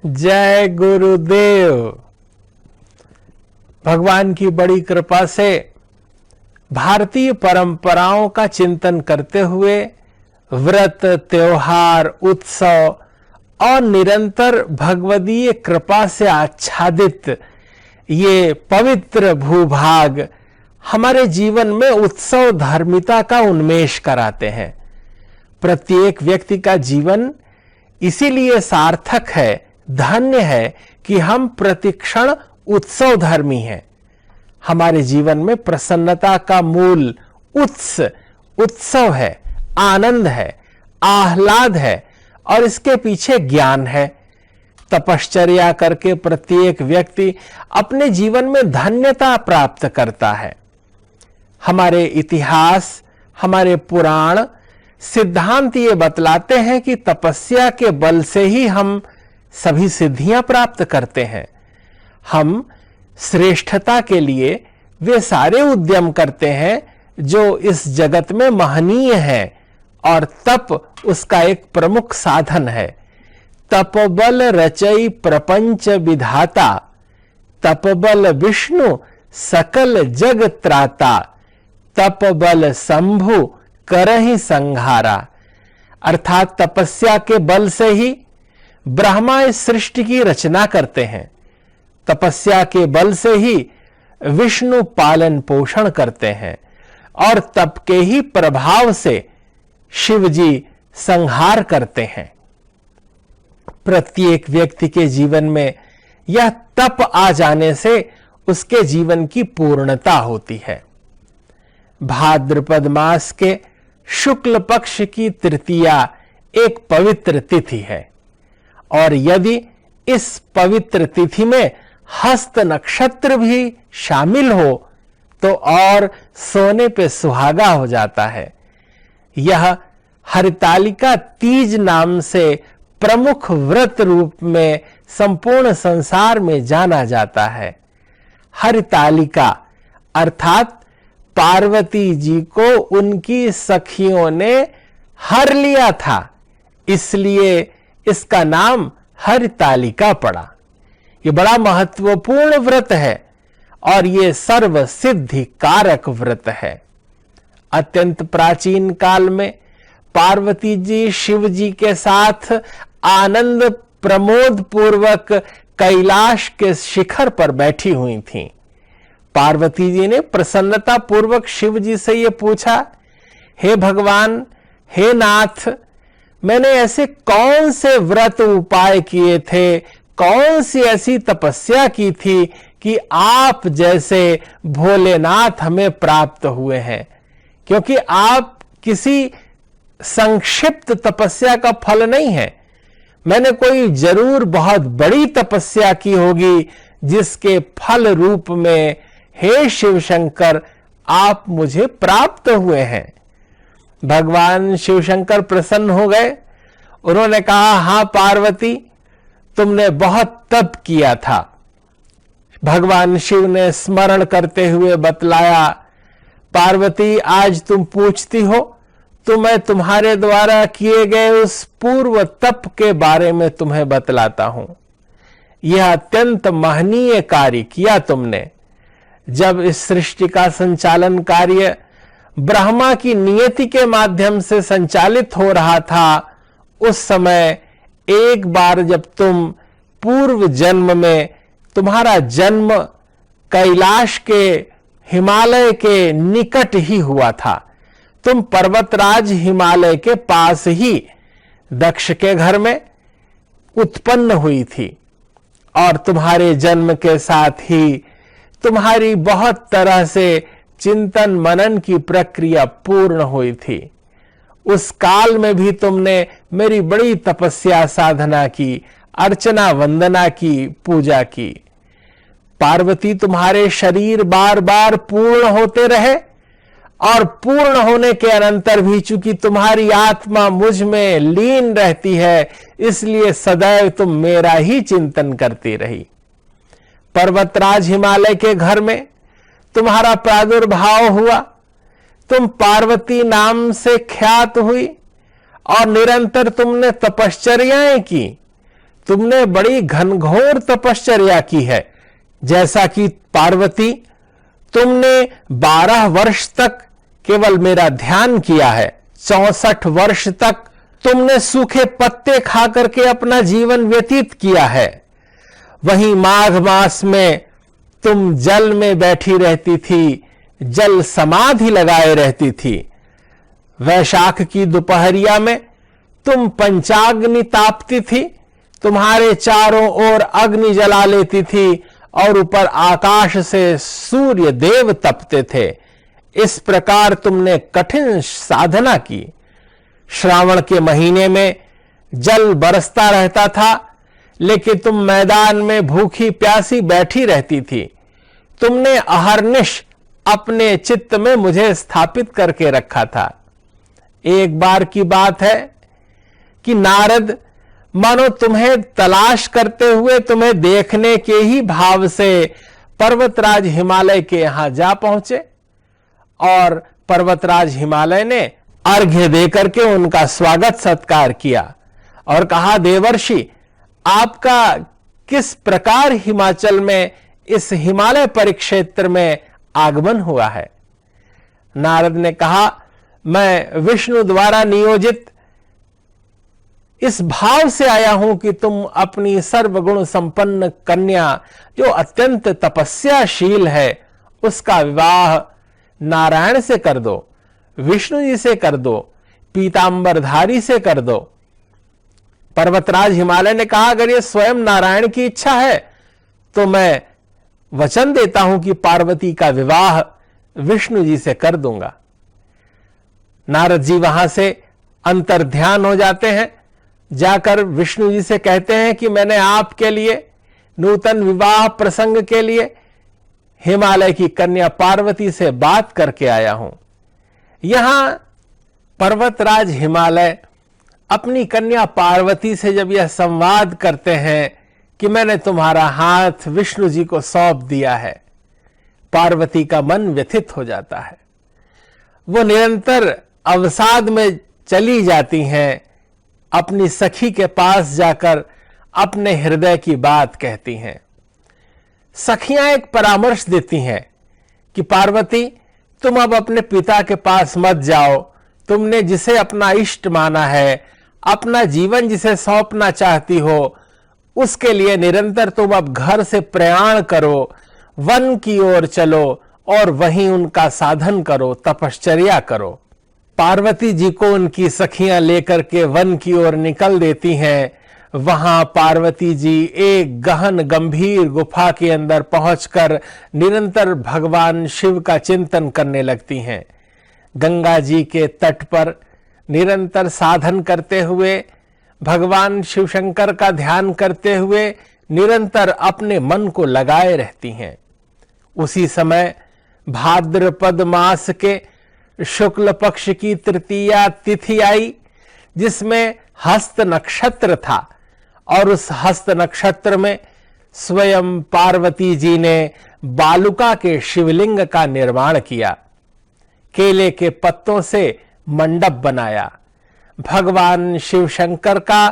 जय गुरुदेव। भगवान की बड़ी कृपा से भारतीय परंपराओं का चिंतन करते हुए व्रत, त्योहार, उत्सव और निरंतर भगवदीय कृपा से आच्छादित ये पवित्र भूभाग हमारे जीवन में उत्सव धार्मिकता का उन्मेष कराते हैं। प्रत्येक व्यक्ति का जीवन इसीलिए सार्थक है, धन्य है कि हम प्रतिक्षण उत्सव धर्मी हैं। हमारे जीवन में प्रसन्नता का मूल उत्सव है, आनंद है, आह्लाद है और इसके पीछे ज्ञान है। तपश्चर्या करके प्रत्येक व्यक्ति अपने जीवन में धन्यता प्राप्त करता है। हमारे इतिहास, हमारे पुराण, सिद्धांत ये बतलाते हैं कि तपस्या के बल से ही हम सभी सिद्धियां प्राप्त करते हैं। हम श्रेष्ठता के लिए वे सारे उद्यम करते हैं जो इस जगत में महनीय है और तप उसका एक प्रमुख साधन है। तपबल रचई प्रपंच विधाता, तपबल विष्णु सकल जग त्राता, तपबल शंभु करहि संहारा। अर्थात तपस्या के बल से ही ब्रह्मा इस सृष्टि की रचना करते हैं। तपस्या के बल से ही विष्णु पालन पोषण करते हैं और तप के ही प्रभाव से शिव जी संहार करते हैं। प्रत्येक व्यक्ति के जीवन में यह तप आ जाने से उसके जीवन की पूर्णता होती है। भाद्रपद मास के शुक्ल पक्ष की तृतीया एक पवित्र तिथि है और यदि इस पवित्र तिथि में हस्त नक्षत्र भी शामिल हो तो और सोने पे सुहागा हो जाता है। यह हरितालिका तीज नाम से प्रमुख व्रत रूप में संपूर्ण संसार में जाना जाता है। हरितालिका अर्थात पार्वती जी को उनकी सखियों ने हर लिया था, इसलिए इसका नाम हरितालिका पड़ा। ये बड़ा महत्वपूर्ण व्रत है और ये सर्व सिद्धि कारक व्रत है। अत्यंत प्राचीन काल में पार्वती जी शिव जी के साथ आनंद प्रमोद पूर्वक कैलाश के शिखर पर बैठी हुई थीं। पार्वती जी ने प्रसन्नता पूर्वक शिव जी से ये पूछा, हे भगवान, हे नाथ, मैंने ऐसे कौन से व्रत उपाय किए थे, कौन सी ऐसी तपस्या की थी कि आप जैसे भोलेनाथ हमें प्राप्त हुए हैं? क्योंकि आप किसी संक्षिप्त तपस्या का फल नहीं है। मैंने कोई जरूर बहुत बड़ी तपस्या की होगी जिसके फल रूप में हे शिव शंकर आप मुझे प्राप्त हुए हैं। भगवान शिव शंकर प्रसन्न हो गए। उन्होंने कहा, हां पार्वती, तुमने बहुत तप किया था। भगवान शिव ने स्मरण करते हुए बतलाया, पार्वती आज तुम पूछती हो तो मैं तुम्हारे द्वारा किए गए उस पूर्व तप के बारे में तुम्हें बतलाता हूं। यह अत्यंत महनीय कार्य किया तुमने। जब इस सृष्टि का संचालन कार्य ब्रह्मा की नियति के माध्यम से संचालित हो रहा था, उस समय एक बार जब तुम पूर्व जन्म में तुम्हारा जन्म कैलाश के हिमालय के निकट ही हुआ था। तुम पर्वतराज हिमालय के पास ही दक्ष के घर में उत्पन्न हुई थी और तुम्हारे जन्म के साथ ही तुम्हारी बहुत तरह से चिंतन मनन की प्रक्रिया पूर्ण हुई थी। उस काल में भी तुमने मेरी बड़ी तपस्या साधना की, अर्चना वंदना की, पूजा की। पार्वती, तुम्हारे शरीर बार बार पूर्ण होते रहे और पूर्ण होने के अनंतर भी चूंकि तुम्हारी आत्मा मुझ में लीन रहती है, इसलिए सदैव तुम मेरा ही चिंतन करती रही। पर्वतराज हिमालय के घर में तुम्हारा प्रादुर्भाव हुआ, तुम पार्वती नाम से ख्यात हुई और निरंतर तुमने तपश्चर्याएं की। तुमने बड़ी घनघोर तपश्चर्या की है। जैसा कि पार्वती, तुमने 12 वर्ष तक केवल मेरा ध्यान किया है, 64 वर्ष तक तुमने सूखे पत्ते खा करके अपना जीवन व्यतीत किया है। वहीं माघ मास में तुम जल में बैठी रहती थी, जल समाधि लगाए रहती थी। वैशाख की दोपहरिया में तुम पंचाग्नि तापती थी, तुम्हारे चारों ओर अग्नि जला लेती थी और ऊपर आकाश से सूर्य देव तपते थे। इस प्रकार तुमने कठिन साधना की। श्रावण के महीने में जल बरसता रहता था, लेकिन तुम मैदान में भूखी प्यासी बैठी रहती थी। तुमने अहर्निश अपने चित्त में मुझे स्थापित करके रखा था। एक बार की बात है कि नारद मानो तुम्हें तलाश करते हुए तुम्हें देखने के ही भाव से पर्वतराज हिमालय के यहां जा पहुंचे और पर्वतराज हिमालय ने अर्घ्य देकर के उनका स्वागत सत्कार किया और कहा, देवर्षि, आपका किस प्रकार हिमाचल में इस हिमालय परिक्षेत्र में आगमन हुआ है। नारद ने कहा, मैं विष्णु द्वारा नियोजित इस भाव से आया हूं कि तुम अपनी सर्वगुण संपन्न कन्या जो अत्यंत तपस्याशील है उसका विवाह नारायण से कर दो, विष्णु जी से कर दो, पीतांबरधारी से कर दो। पर्वतराज हिमालय ने कहा, अगर ये स्वयं नारायण की इच्छा है तो मैं वचन देता हूं कि पार्वती का विवाह विष्णु जी से कर दूंगा। नारद जी वहां से अंतर्ध्यान हो जाते हैं, जाकर विष्णु जी से कहते हैं कि मैंने आपके लिए नूतन विवाह प्रसंग के लिए हिमालय की कन्या पार्वती से बात करके आया हूं। यहां पर्वतराज हिमालय अपनी कन्या पार्वती से जब यह संवाद करते हैं कि मैंने तुम्हारा हाथ विष्णु जी को सौंप दिया है, पार्वती का मन व्यथित हो जाता है। वो निरंतर अवसाद में चली जाती हैं, अपनी सखी के पास जाकर अपने हृदय की बात कहती हैं। सखियां एक परामर्श देती हैं कि पार्वती, तुम अब अपने पिता के पास मत जाओ, तुमने जिसे अपना इष्ट माना है, अपना जीवन जिसे सौंपना चाहती हो, उसके लिए निरंतर तुम अब घर से प्रयाण करो, वन की ओर चलो और वहीं उनका साधन करो, तपश्चर्या करो। पार्वती जी को उनकी सखियां लेकर के वन की ओर निकल देती हैं। वहां पार्वती जी एक गहन गंभीर गुफा के अंदर पहुंचकर निरंतर भगवान शिव का चिंतन करने लगती हैं। गंगा जी के तट पर निरंतर साधन करते हुए, भगवान शिव शंकर का ध्यान करते हुए निरंतर अपने मन को लगाए रहती हैं। उसी समय भाद्रपद मास के शुक्ल पक्ष की तृतीया तिथि आई, जिसमें हस्त नक्षत्र था और उस हस्त नक्षत्र में स्वयं पार्वती जी ने बालुका के शिवलिंग का निर्माण किया, केले के पत्तों से मंडप बनाया, भगवान शिव शंकर का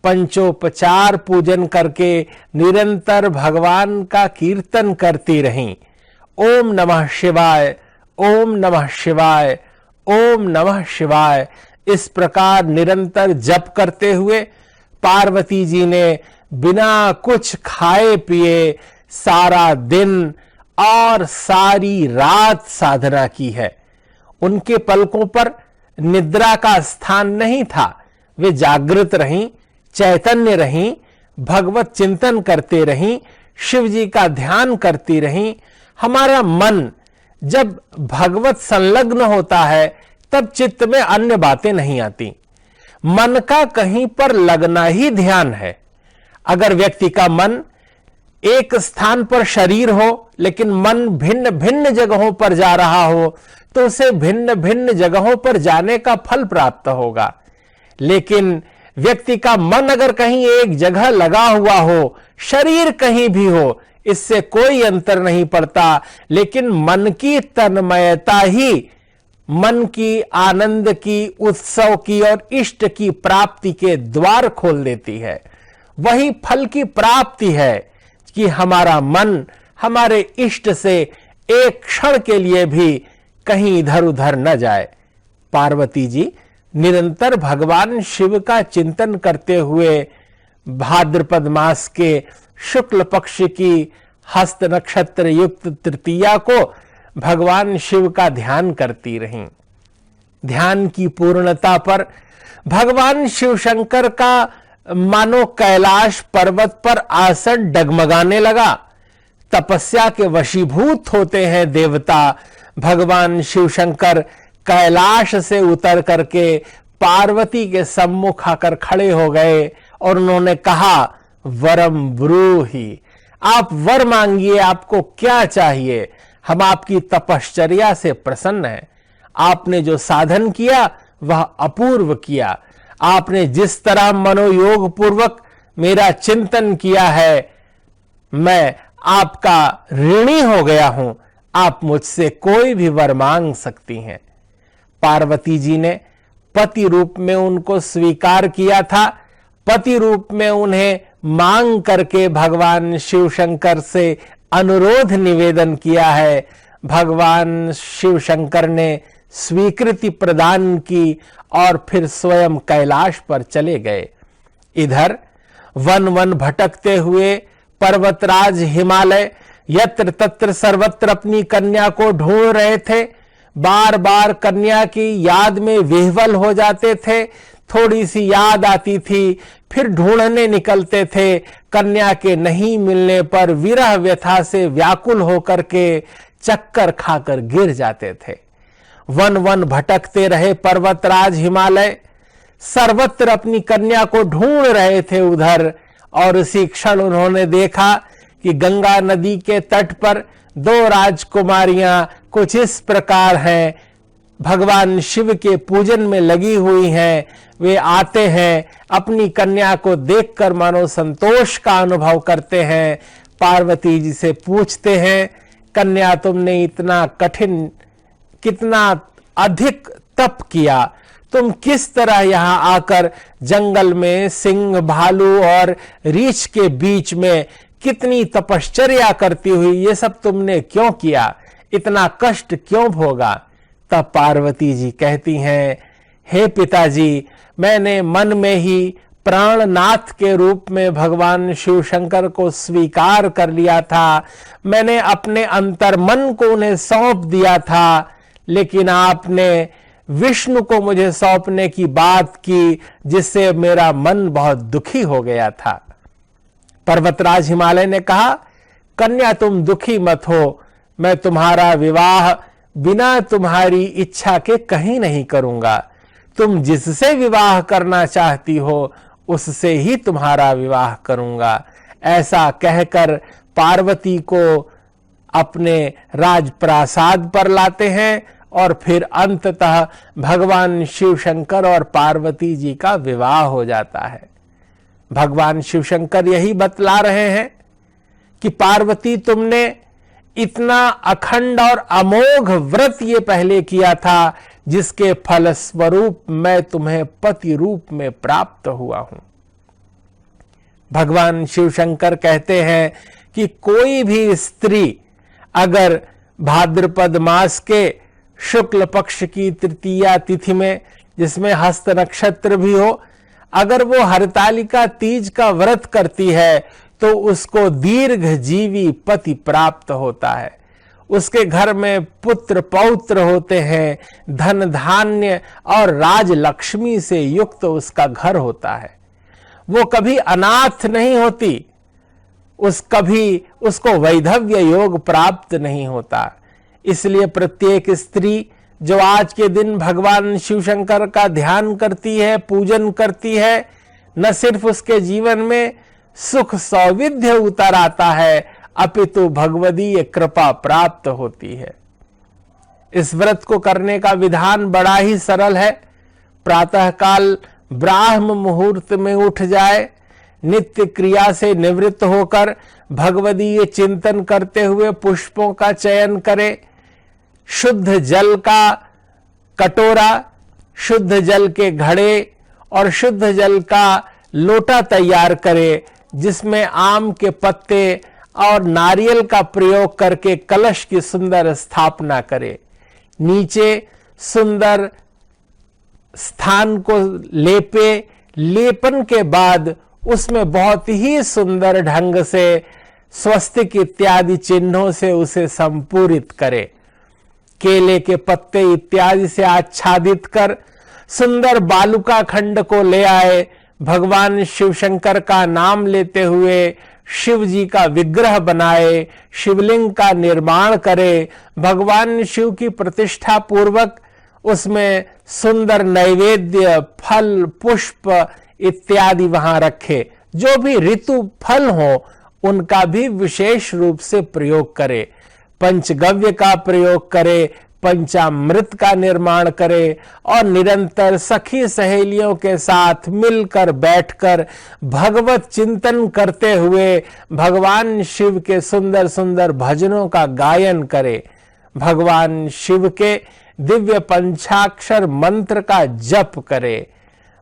पंचोपचार पूजन करके निरंतर भगवान का कीर्तन करती रहीं। ओम नमः शिवाय, ओम नमः शिवाय, ओम नमः शिवाय, इस प्रकार निरंतर जप करते हुए पार्वती जी ने बिना कुछ खाए पिए सारा दिन और सारी रात साधना की है। उनके पलकों पर निद्रा का स्थान नहीं था, वे जागृत रहीं, चैतन्य रहीं, भगवत चिंतन करते रहीं, शिव जी का ध्यान करती रहीं। हमारा मन जब भगवत संलग्न होता है तब चित्त में अन्य बातें नहीं आती। मन का कहीं पर लगना ही ध्यान है। अगर व्यक्ति का मन एक स्थान पर शरीर हो लेकिन मन भिन्न भिन्न जगहों पर जा रहा हो तो उसे भिन्न भिन्न जगहों पर जाने का फल प्राप्त होगा। लेकिन व्यक्ति का मन अगर कहीं एक जगह लगा हुआ हो, शरीर कहीं भी हो, इससे कोई अंतर नहीं पड़ता। लेकिन मन की तन्मयता ही मन की आनंद की, उत्सव की और इष्ट की प्राप्ति के द्वार खोल देती है। वही फल की प्राप्ति है कि हमारा मन हमारे इष्ट से एक क्षण के लिए भी कहीं इधर उधर न जाए। पार्वती जी निरंतर भगवान शिव का चिंतन करते हुए भाद्रपद मास के शुक्ल पक्ष की हस्त नक्षत्र युक्त तृतीया को भगवान शिव का ध्यान करती रहीं। ध्यान की पूर्णता पर भगवान शिव शंकर का मानो कैलाश पर्वत पर आसन डगमगाने लगा। तपस्या के वशीभूत होते हैं देवता। भगवान शिव शंकर कैलाश से उतर करके पार्वती के सम्मुख आकर खड़े हो गए और उन्होंने कहा, वरम ब्रूहि, आप वर मांगिए, आपको क्या चाहिए? हम आपकी तपश्चर्या से प्रसन्न हैं। आपने जो साधन किया वह अपूर्व किया। आपने जिस तरह मनोयोग पूर्वक मेरा चिंतन किया है, मैं आपका ऋणी हो गया हूं। आप मुझसे कोई भी वर मांग सकती हैं। पार्वती जी ने पति रूप में उनको स्वीकार किया था। पति रूप में उन्हें मांग करके भगवान शिव शंकर से अनुरोध निवेदन किया है। भगवान शिव शंकर ने स्वीकृति प्रदान की और फिर स्वयं कैलाश पर चले गए। इधर वन वन भटकते हुए पर्वतराज हिमालय यत्र तत्र सर्वत्र अपनी कन्या को ढूंढ रहे थे। बार बार कन्या की याद में विह्वल हो जाते थे। थोड़ी सी याद आती थी, फिर ढूंढने निकलते थे। कन्या के नहीं मिलने पर विरह व्यथा से व्याकुल होकर के चक्कर खाकर गिर जाते थे। वन वन भटकते रहे पर्वतराज हिमालय, सर्वत्र अपनी कन्या को ढूंढ रहे थे उधर। और उसी क्षण उन्होंने देखा कि गंगा नदी के तट पर दो राजकुमारियां कुछ इस प्रकार हैं, भगवान शिव के पूजन में लगी हुई हैं। वे आते हैं, अपनी कन्या को देखकर मानो संतोष का अनुभव करते हैं। पार्वती जी से पूछते हैं, कन्या तुमने इतना कठिन, कितना अधिक तप किया, तुम किस तरह यहां आकर जंगल में सिंह, भालू और रीछ के बीच में कितनी तपश्चर्या करती हुई, ये सब तुमने क्यों किया? इतना कष्ट क्यों भोगा? तब पार्वती जी कहती हैं, हे पिताजी, मैंने मन में ही प्राणनाथ के रूप में भगवान शिव शंकर को स्वीकार कर लिया था। मैंने अपने अंतर्मन को उन्हें सौंप दिया था, लेकिन आपने विष्णु को मुझे सौंपने की बात की, जिससे मेरा मन बहुत दुखी हो गया था। पर्वतराज हिमालय ने कहा, कन्या तुम दुखी मत हो, मैं तुम्हारा विवाह बिना तुम्हारी इच्छा के कहीं नहीं करूंगा। तुम जिससे विवाह करना चाहती हो उससे ही तुम्हारा विवाह करूंगा। ऐसा कहकर पार्वती को अपने राजप्रासाद पर लाते हैं और फिर अंततः भगवान शिव शंकर और पार्वती जी का विवाह हो जाता है। भगवान शिव शंकर यही बतला रहे हैं कि पार्वती तुमने इतना अखंड और अमोघ व्रत ये पहले किया था, जिसके फलस्वरूप मैं तुम्हें पति रूप में प्राप्त हुआ हूं। भगवान शिव शंकर कहते हैं कि कोई भी स्त्री अगर भाद्रपद मास के शुक्ल पक्ष की तृतीया तिथि में, जिसमें हस्त नक्षत्र भी हो, अगर वो हरतालिका तीज का व्रत करती है तो उसको दीर्घ जीवी पति प्राप्त होता है। उसके घर में पुत्र पौत्र होते हैं, धन धान्य और राजलक्ष्मी से युक्त उसका घर होता है। वो कभी अनाथ नहीं होती, कभी उसको वैधव्य योग प्राप्त नहीं होता। इसलिए प्रत्येक स्त्री जो आज के दिन भगवान शिव शंकर का ध्यान करती है, पूजन करती है, न सिर्फ उसके जीवन में सुख सौविध्य उतर आता है, अपितु भगवदीय कृपा प्राप्त होती है। इस व्रत को करने का विधान बड़ा ही सरल है। प्रातःकाल ब्राह्म मुहूर्त में उठ जाए, नित्य क्रिया से निवृत्त होकर भगवदीय चिंतन करते हुए पुष्पों का चयन करे, शुद्ध जल का कटोरा, शुद्ध जल के घड़े और शुद्ध जल का लोटा तैयार करे, जिसमें आम के पत्ते और नारियल का प्रयोग करके कलश की सुंदर स्थापना करे। नीचे सुंदर स्थान को लेपे, लेपन के बाद उसमें बहुत ही सुंदर ढंग से स्वस्तिक इत्यादि चिन्हों से उसे संपूरित करे। केले के पत्ते इत्यादि से आच्छादित कर सुंदर बालुका खंड को ले आए। भगवान शिव शंकर का नाम लेते हुए शिव जी का विग्रह बनाए, शिवलिंग का निर्माण करे। भगवान शिव की प्रतिष्ठा पूर्वक उसमें सुंदर नैवेद्य, फल, पुष्प इत्यादि वहां रखे। जो भी ऋतु फल हो उनका भी विशेष रूप से प्रयोग करे। पंचगव्य का प्रयोग करे, पंचामृत का निर्माण करे और निरंतर सखी सहेलियों के साथ मिलकर बैठकर भगवत चिंतन करते हुए भगवान शिव के सुंदर सुंदर भजनों का गायन करे। भगवान शिव के दिव्य पंचाक्षर मंत्र का जप करे।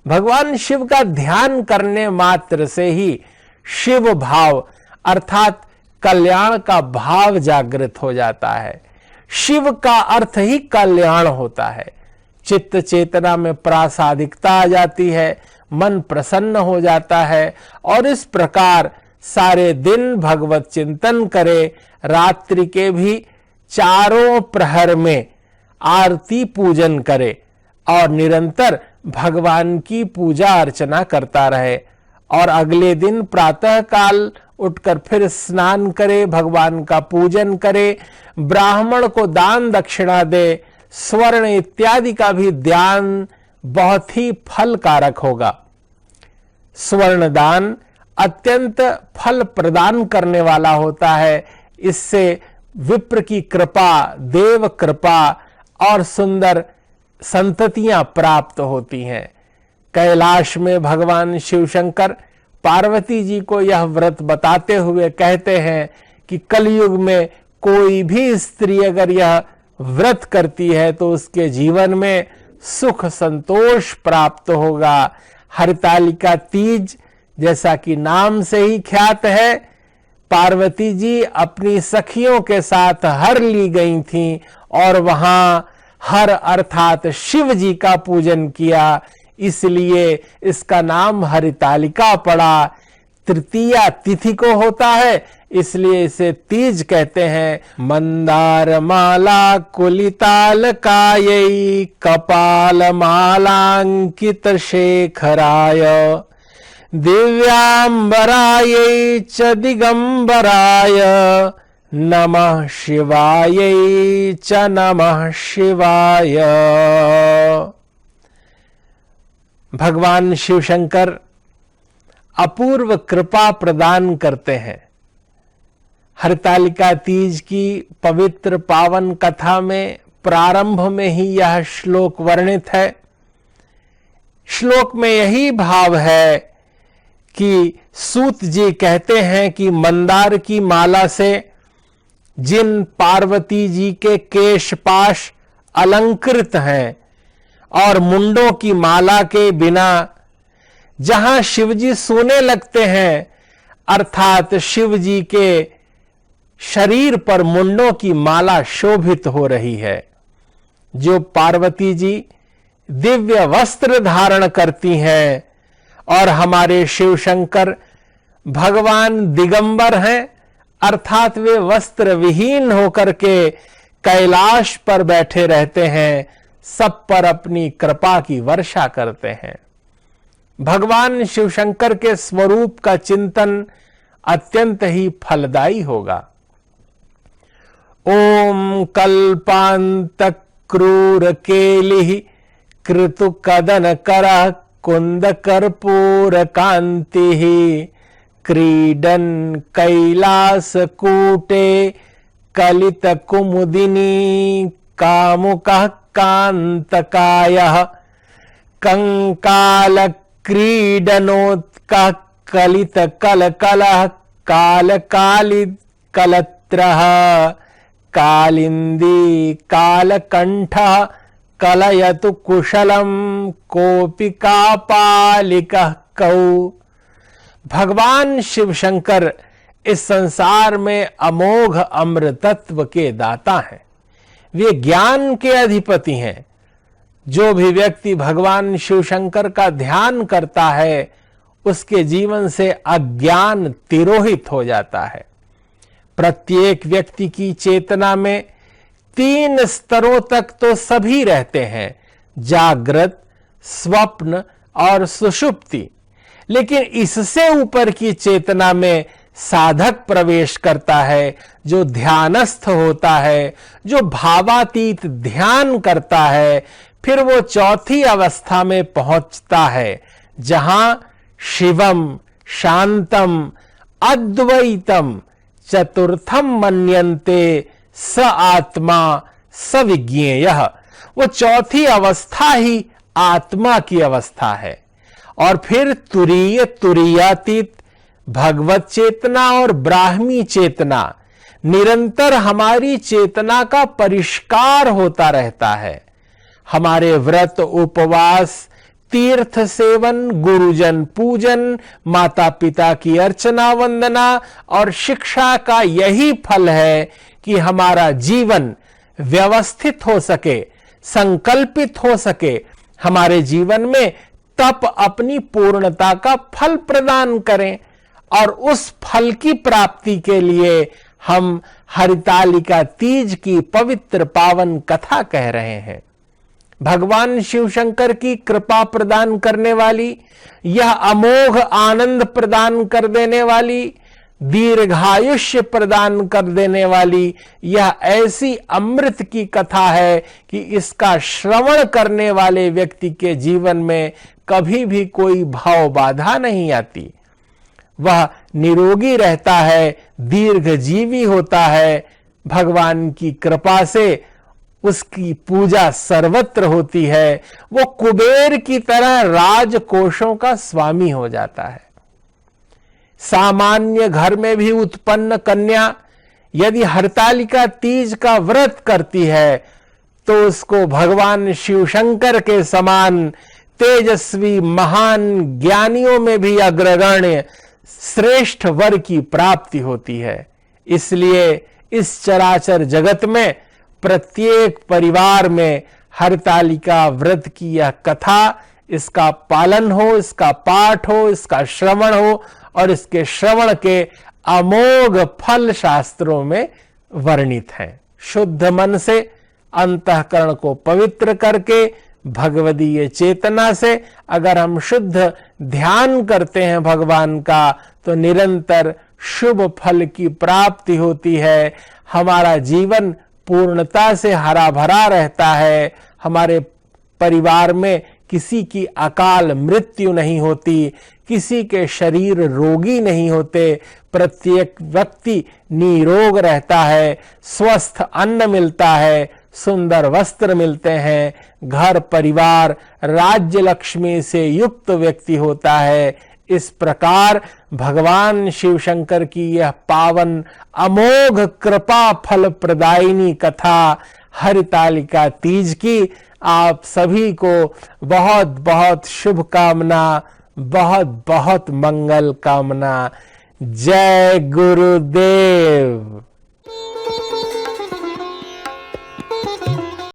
भगवान शिव का ध्यान करने मात्र से ही शिव भाव अर्थात कल्याण का भाव जागृत हो जाता है। शिव का अर्थ ही कल्याण होता है। चित्त चेतना में प्रासादिकता आ जाती है, मन प्रसन्न हो जाता है और इस प्रकार सारे दिन भगवत चिंतन करे। रात्रि के भी चारों प्रहर में आरती पूजन करे और निरंतर भगवान की पूजा अर्चना करता रहे और अगले दिन प्रातः काल उठकर फिर स्नान करे, भगवान का पूजन करे, ब्राह्मण को दान दक्षिणा दे। स्वर्ण इत्यादि का भी दान बहुत ही फलकारक होगा। स्वर्ण दान अत्यंत फल प्रदान करने वाला होता है। इससे विप्र की कृपा, देव कृपा और सुंदर संततियां प्राप्त होती हैं। कैलाश में भगवान शिव शंकर पार्वती जी को यह व्रत बताते हुए कहते हैं कि कलयुग में कोई भी स्त्री अगर यह व्रत करती है तो उसके जीवन में सुख संतोष प्राप्त होगा। हरितालिका तीज जैसा कि नाम से ही ख्यात है, पार्वती जी अपनी सखियों के साथ हर ली गई थीं और वहां हर अर्थात शिव जी का पूजन किया, इसलिए इसका नाम हरितालिका पड़ा। तृतीया तिथि को होता है, इसलिए इसे तीज कहते हैं। मंदार माला कुलिताल कायै कपाल मालांकित शेखराय दिव्यांबरायै च दिगंबराय नमः शिवायै च नमः शिवाय। भगवान शिव शंकर अपूर्व कृपा प्रदान करते हैं। हरितालिका तीज की पवित्र पावन कथा में प्रारंभ में ही यह श्लोक वर्णित है। श्लोक में यही भाव है कि सूत जी कहते हैं कि मंदार की माला से जिन पार्वती जी के केशपाश अलंकृत हैं और मुंडों की माला के बिना जहां शिवजी सोने लगते हैं, अर्थात शिव जी के शरीर पर मुंडों की माला शोभित हो रही है। जो पार्वती जी दिव्य वस्त्र धारण करती हैं और हमारे शिव शंकर भगवान दिगंबर हैं, अर्थात वे वस्त्र विहीन होकर के कैलाश पर बैठे रहते हैं, सब पर अपनी कृपा की वर्षा करते हैं। भगवान शिव शंकर के स्वरूप का चिंतन अत्यंत ही फलदायी होगा। ओम कल्पांत क्रूर केलि कृतु कदन कर कुंद कर्पूर कांति क्रीडन कैलास कूटे कलित कुमुदिनी कामुकः कांतकायः कंकाल क्रीडनोत्कः कलित कलकलः कालकालित कलत्रः कालिंदी कालकंठः कलयतु कुशलम कोपि कापालिकः कौ भगवान शिव शंकर इस संसार में अमोघ अमृतत्व के दाता हैं। वे ज्ञान के अधिपति हैं। जो भी व्यक्ति भगवान शिव शंकर का ध्यान करता है उसके जीवन से अज्ञान तिरोहित हो जाता है। प्रत्येक व्यक्ति की चेतना में 3 स्तरों तक तो सभी रहते हैं, जागृत, स्वप्न और सुषुप्ति। लेकिन इससे ऊपर की चेतना में साधक प्रवेश करता है, जो ध्यानस्थ होता है, जो भावातीत ध्यान करता है। फिर वो चौथी अवस्था में पहुंचता है, जहां शिवम शांतम अद्वैतम चतुर्थम मन्यन्ते स आत्मा स विज्ञेयः। वो चौथी अवस्था ही आत्मा की अवस्था है। और फिर तुरीय, तुरीयातीत, भगवत चेतना और ब्राह्मी चेतना, निरंतर हमारी चेतना का परिष्कार होता रहता है। हमारे व्रत, उपवास, तीर्थ सेवन, गुरुजन पूजन, माता पिता की अर्चना वंदना और शिक्षा का यही फल है कि हमारा जीवन व्यवस्थित हो सके, संकल्पित हो सके, हमारे जीवन में तप अपनी पूर्णता का फल प्रदान करें। और उस फल की प्राप्ति के लिए हम हरितालिका तीज की पवित्र पावन कथा कह रहे हैं। भगवान शिव शंकर की कृपा प्रदान करने वाली, यह अमोघ आनंद प्रदान कर देने वाली, दीर्घायुष्य प्रदान कर देने वाली यह ऐसी अमृत की कथा है कि इसका श्रवण करने वाले व्यक्ति के जीवन में कभी भी कोई भाव बाधा नहीं आती। वह निरोगी रहता है, दीर्घजीवी होता है। भगवान की कृपा से उसकी पूजा सर्वत्र होती है। वो कुबेर की तरह राजकोषों का स्वामी हो जाता है। सामान्य घर में भी उत्पन्न कन्या यदि हरतालिका तीज का व्रत करती है तो उसको भगवान शिव शंकर के समान तेजस्वी महान ज्ञानियों में भी अग्रगण्य श्रेष्ठ वर की प्राप्ति होती है। इसलिए इस चराचर जगत में प्रत्येक परिवार में हरतालिका व्रत की यह कथा, इसका पालन हो, इसका पाठ हो, इसका श्रवण हो और इसके श्रवण के अमोघ फल शास्त्रों में वर्णित हैं। शुद्ध मन से अंतःकरण को पवित्र करके भगवदीय चेतना से अगर हम शुद्ध ध्यान करते हैं भगवान का, तो निरंतर शुभ फल की प्राप्ति होती है। हमारा जीवन पूर्णता से हरा भरा रहता है। हमारे परिवार में किसी की अकाल मृत्यु नहीं होती, किसी के शरीर रोगी नहीं होते, प्रत्येक व्यक्ति निरोग रहता है, स्वस्थ अन्न मिलता है, सुंदर वस्त्र मिलते हैं, घर परिवार राज्य लक्ष्मी से युक्त व्यक्ति होता है। इस प्रकार भगवान शिव शंकर की यह पावन अमोघ कृपा फल प्रदायिनी कथा हरितालिका तीज की आप सभी को बहुत बहुत शुभकामना, बहुत बहुत मंगल कामना। जय गुरुदेव।